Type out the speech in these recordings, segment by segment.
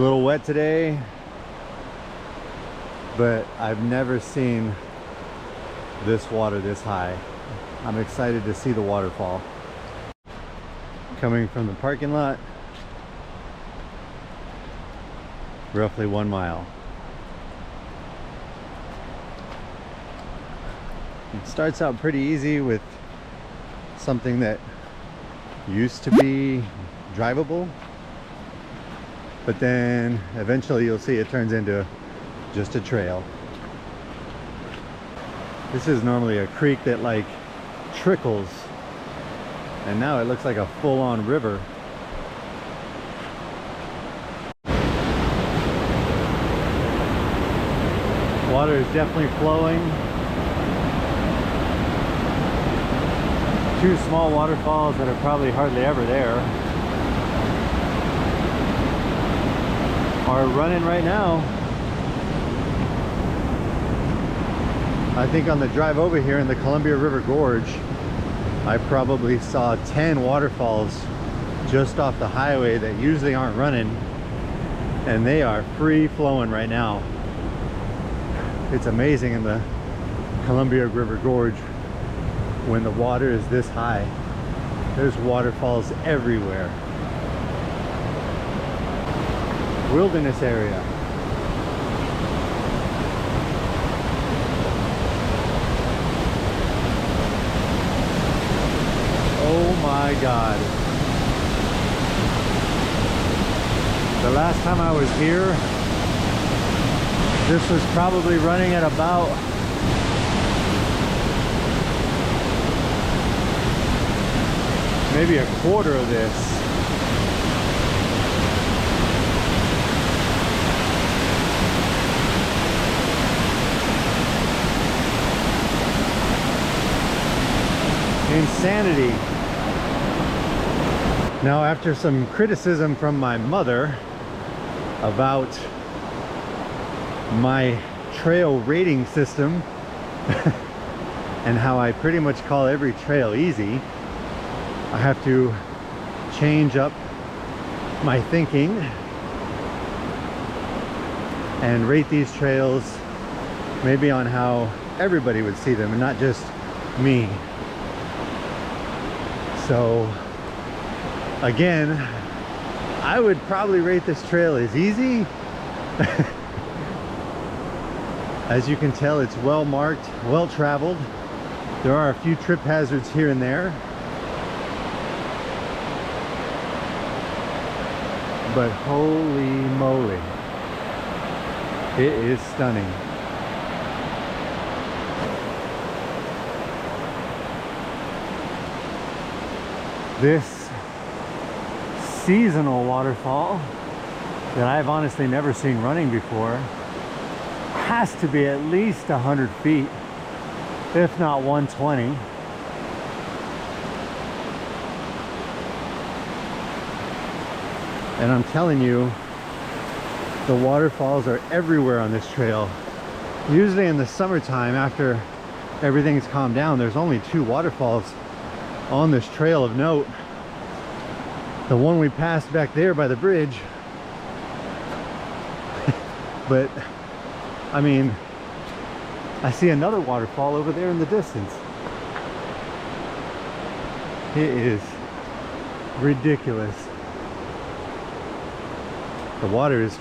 a little wet today, but I've never seen this water this high. I'm excited to see the waterfall. Coming from the parking lot, roughly 1 mile. It starts out pretty easy with something that used to be drivable, but then eventually you'll see it turns into just a trail. This is normally a creek that like trickles, and now it looks like a full-on river. Water is definitely flowing. 2 small waterfalls that are probably hardly ever there are running right now. I think on the drive over here in the Columbia River Gorge, I probably saw 10 waterfalls just off the highway that usually aren't running, and they are free flowing right now. It's amazing in the Columbia River Gorge when the water is this high. There's waterfalls everywhere. Wilderness area. Oh my God. The last time I was here, this was probably running at about maybe a quarter of this. Insanity. Now, after some criticism from my mother about my trail rating system and how I pretty much call every trail easy, I have to change up my thinking and rate these trails maybe on how everybody would see them and not just me. So again, I would probably rate this trail as easy. As you can tell, it's well marked, well traveled. There are a few trip hazards here and there, but holy moly, it is stunning. This seasonal waterfall that I've honestly never seen running before has to be at least 100 feet, if not 120. And I'm telling you, the waterfalls are everywhere on this trail. Usually in the summertime, after everything's calmed down, there's only 2 waterfalls on this trail of note. The one we passed back there by the bridge. But I mean, I see another waterfall over there in the distance. It is ridiculous. The water is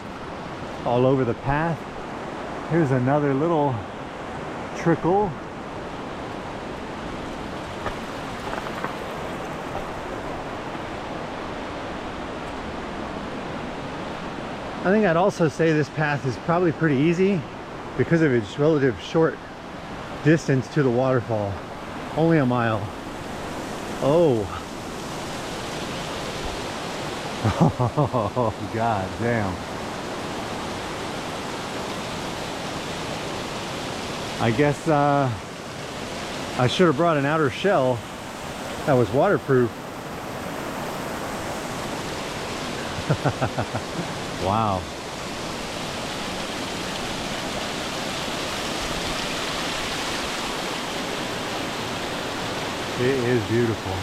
all over the path. Here's another little trickle. I think I'd also say this path is probably pretty easy because of its relative short distance to the waterfall. Only a mile. Oh. Oh, god damn. I guess I should have brought an outer shell that was waterproof. Wow. It is beautiful.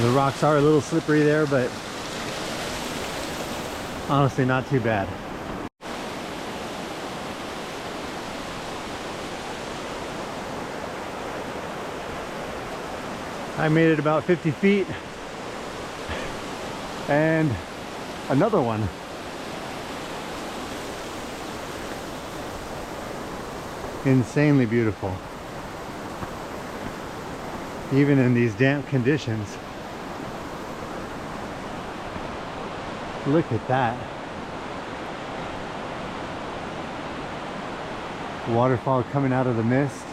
The rocks are a little slippery there, but honestly not too bad. I made it about 50 feet and another one. Insanely beautiful. Even in these damp conditions. Look at that. Waterfall coming out of the mist.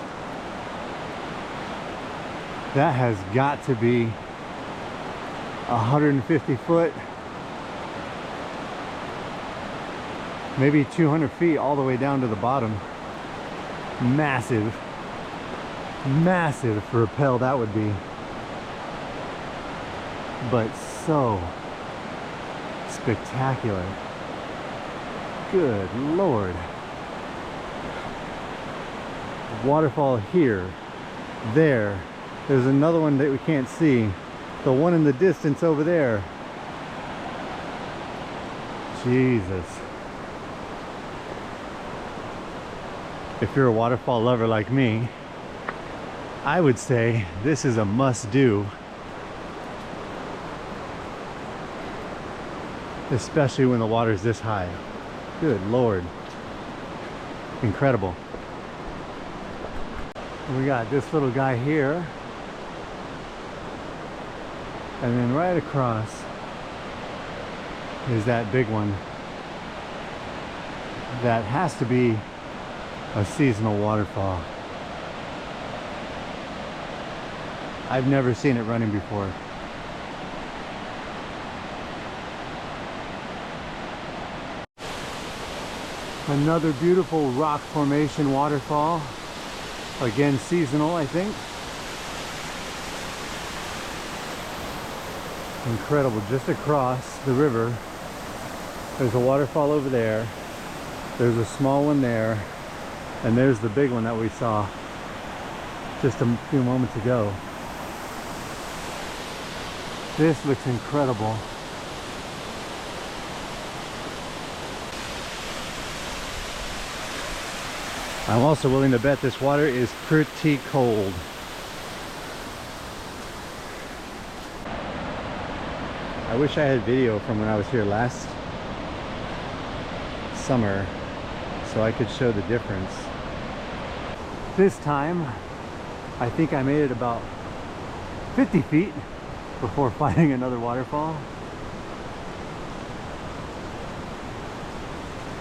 That has got to be 150 foot, maybe 200 feet all the way down to the bottom. Massive, massive rappel that would be, but so spectacular. Good Lord. Waterfall here, there. There's another one that we can't see. The one in the distance over there. Jesus. If you're a waterfall lover like me, I would say this is a must-do. Especially when the water's this high. Good Lord. Incredible. We got this little guy here. And then right across is that big one. That has to be a seasonal waterfall. I've never seen it running before. Another beautiful rock formation waterfall. Again, seasonal, I think. Incredible. Just across the river, there's a waterfall over there. There's a small one there. And there's the big one that we saw just a few moments ago. This looks incredible. I'm also willing to bet this water is pretty cold. I wish I had video from when I was here last summer so I could show the difference. This time, I think I made it about 50 feet before finding another waterfall.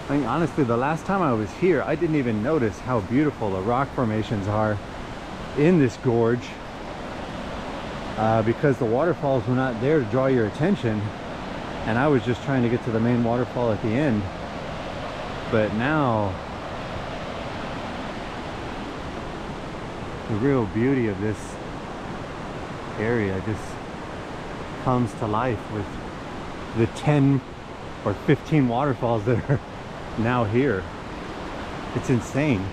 I think honestly, the last time I was here, I didn't even notice how beautiful the rock formations are in this gorge because the waterfalls were not there to draw your attention, and I was just trying to get to the main waterfall at the end. But now, the real beauty of this area just comes to life with the 10 or 15 waterfalls that are now here. It's insane.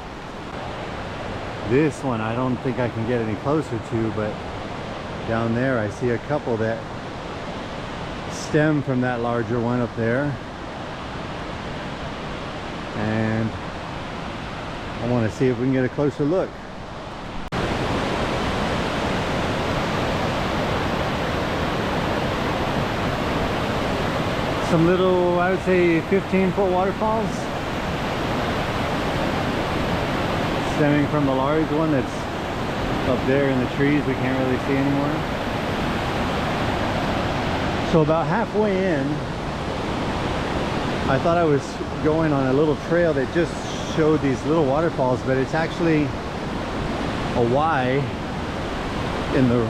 This one I don't think I can get any closer to, but down there I see a couple that stem from that larger one up there, and I want to see if we can get a closer look. Some little, I would say 15-foot waterfalls stemming from the large one that's up there in the trees we can't really see anymore. So about halfway in, I thought I was going on a little trail that just showed these little waterfalls, but it's actually a Y in the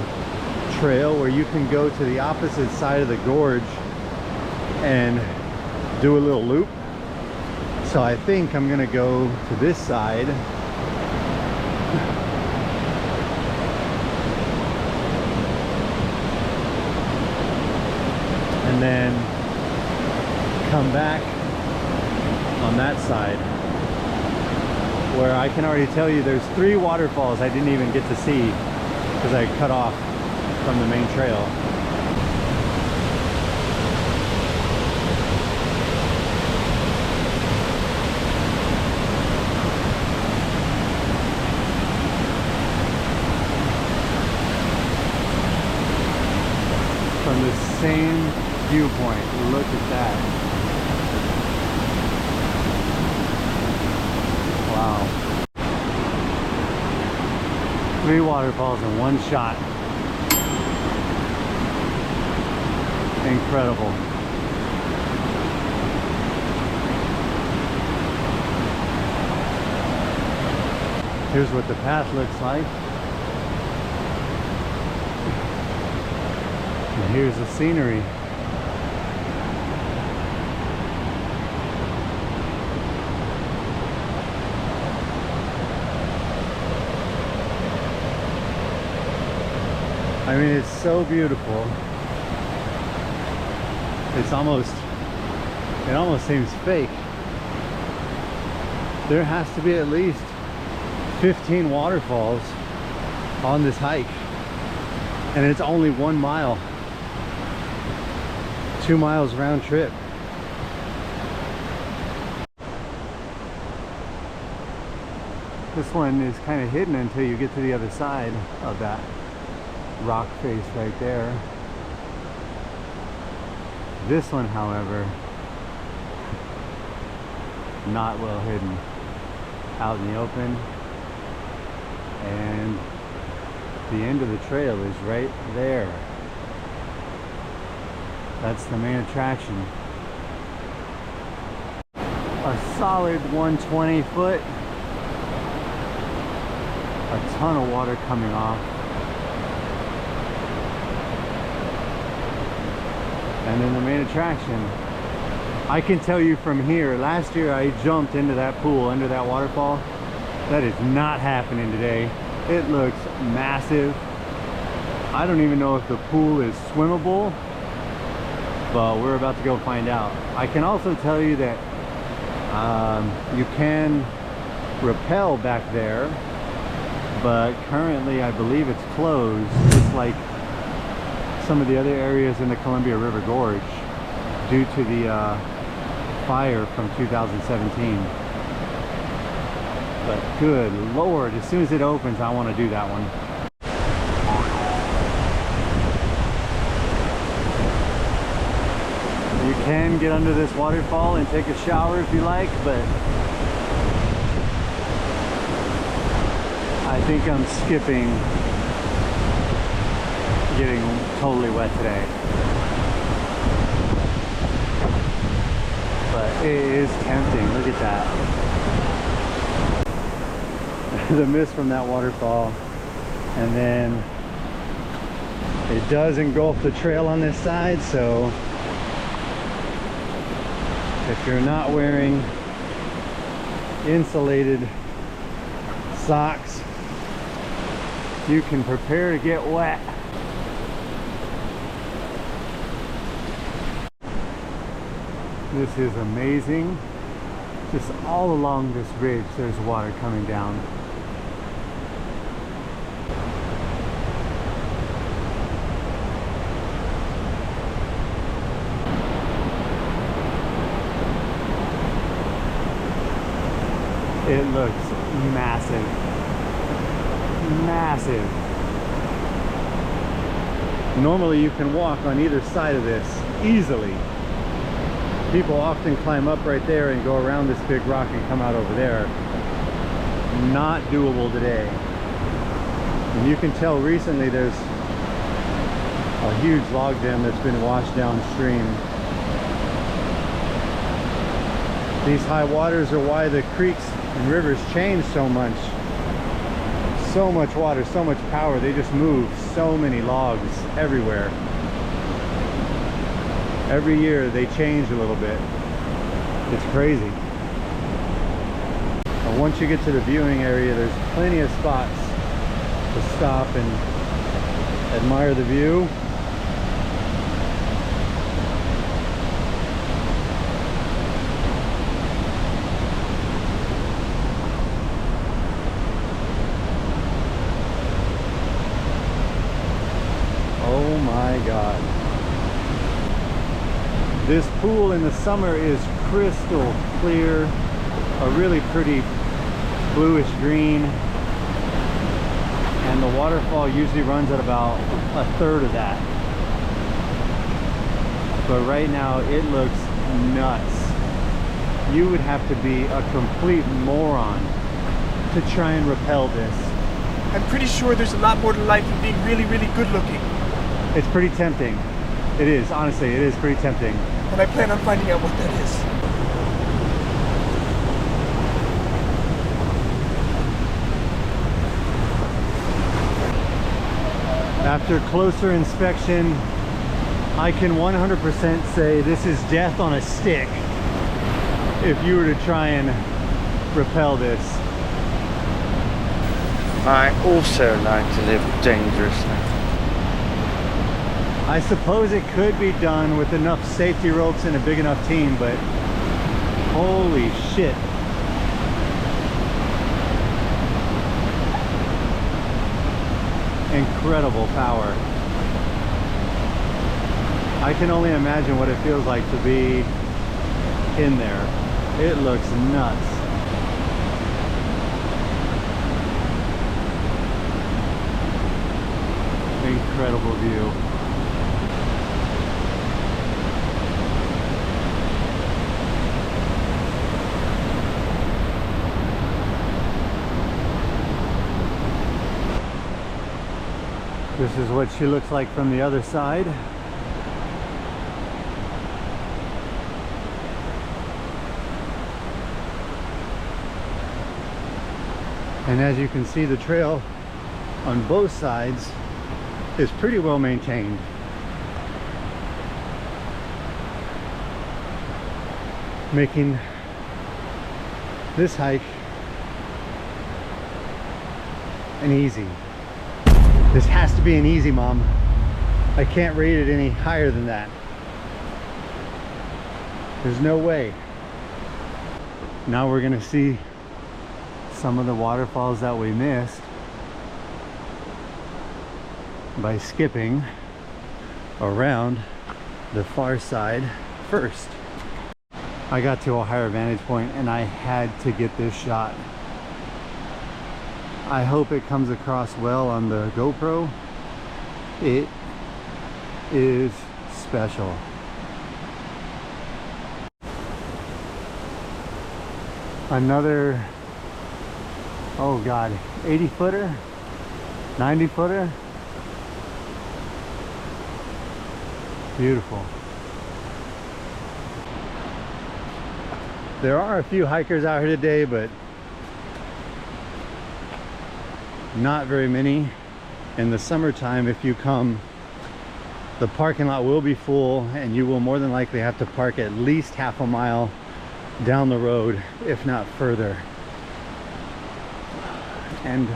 trail where you can go to the opposite side of the gorge and do a little loop. So I think I'm gonna go to this side and then come back on that side, where I can already tell you there's 3 waterfalls I didn't even get to see because I cut off from the main trail. the same viewpoint. Look at that. Wow. 3 waterfalls in one shot. Incredible. Here's what the path looks like. And here's the scenery. I mean, it's so beautiful. It almost seems fake. There has to be at least 15 waterfalls on this hike, and it's only 1 mile, 2 miles round trip. This one is kind of hidden until you get to the other side of that rock face right there. This one, however, not well hidden, out in the open, and the end of the trail is right there. That's the main attraction. A solid 120 foot, a ton of water coming off. And then the main attraction, I can tell you from here, last year I jumped into that pool under that waterfall. That is not happening today. It looks massive. I don't even know if the pool is swimmable, but we're about to go find out. I can also tell you that you can rappel back there, but currently I believe it's closed, just like some of the other areas in the Columbia River Gorge due to the fire from 2017. But good Lord, as soon as it opens, I want to do that one. You can get under this waterfall and take a shower if you like, but I think I'm skipping getting totally wet today. But it is tempting. Look at that. The mist from that waterfall, and then it does engulf the trail on this side, so if you're not wearing insulated socks, you can prepare to get wet. This is amazing. Just all along this ridge there's water coming down. It looks massive. Massive. Normally you can walk on either side of this easily. People often climb up right there and go around this big rock and come out over there. Not doable today. And you can tell recently there's a huge log jam that's been washed downstream. These high waters are why the creeks and rivers change so much. So much water, so much power, they just move so many logs everywhere. Every year they change a little bit. It's crazy. But once you get to the viewing area, there's plenty of spots to stop and admire the view. Oh my God. This pool in the summer is crystal clear, a really pretty bluish green, and the waterfall usually runs at about a third of that. but right now it looks nuts. You would have to be a complete moron to try and rappel this. I'm pretty sure there's a lot more to life than being really, really good looking. It's pretty tempting. It is, honestly, it is pretty tempting. And I plan on finding out what that is. After closer inspection, I can 100% say this is death on a stick if you were to try and rappel this. I also like to live dangerously. I suppose it could be done with enough safety ropes and a big enough team, but holy shit. Incredible power. I can only imagine what it feels like to be in there. It looks nuts. Incredible view. This is what she looks like from the other side. And as you can see, the trail on both sides is pretty well maintained. Making this hike an easy. This has to be an easy, Mom. I can't rate it any higher than that. There's no way. Now we're gonna see some of the waterfalls that we missed by skipping around the far side first. I got to a higher vantage point and I had to get this shot. I hope it comes across well on the GoPro. It is special. Another, oh God, 80 footer, 90 footer. Beautiful. There are a few hikers out here today, but not very many. In the summertime, if you come, the parking lot will be full and you will more than likely have to park at least half a mile down the road, if not further. And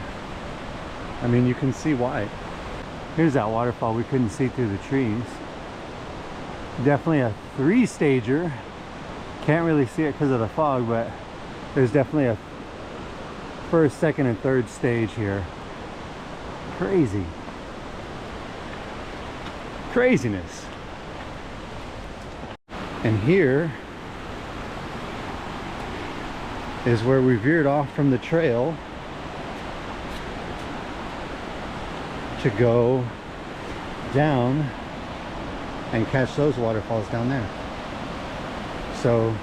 I mean, you can see why. Here's that waterfall we couldn't see through the trees. Definitely a 3-stager. Can't really see it because of the fog, but there's definitely a first, second, and third stage here. Crazy. Craziness. And here is where we veered off from the trail to go down and catch those waterfalls down there. So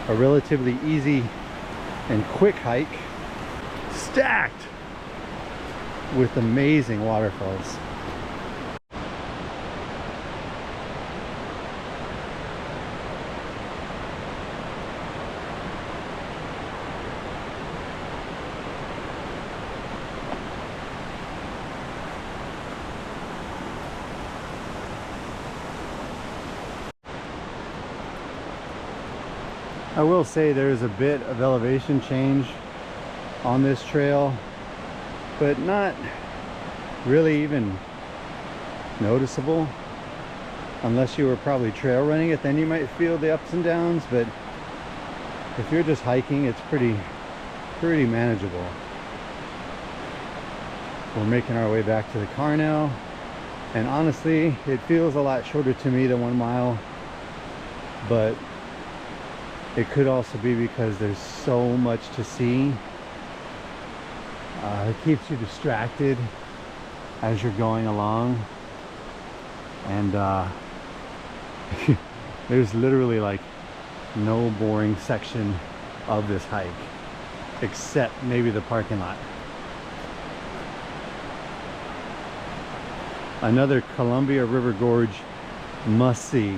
a relatively easy and quick hike, stacked with amazing waterfalls. I will say there's a bit of elevation change on this trail, but not really even noticeable. Unless you were probably trail running it, then you might feel the ups and downs, but if you're just hiking, it's pretty manageable. We're making our way back to the car now, and honestly, it feels a lot shorter to me than 1 mile, but it could also be because there's so much to see. It keeps you distracted as you're going along, and There's literally like no boring section of this hike except maybe the parking lot. Another Columbia River Gorge must see.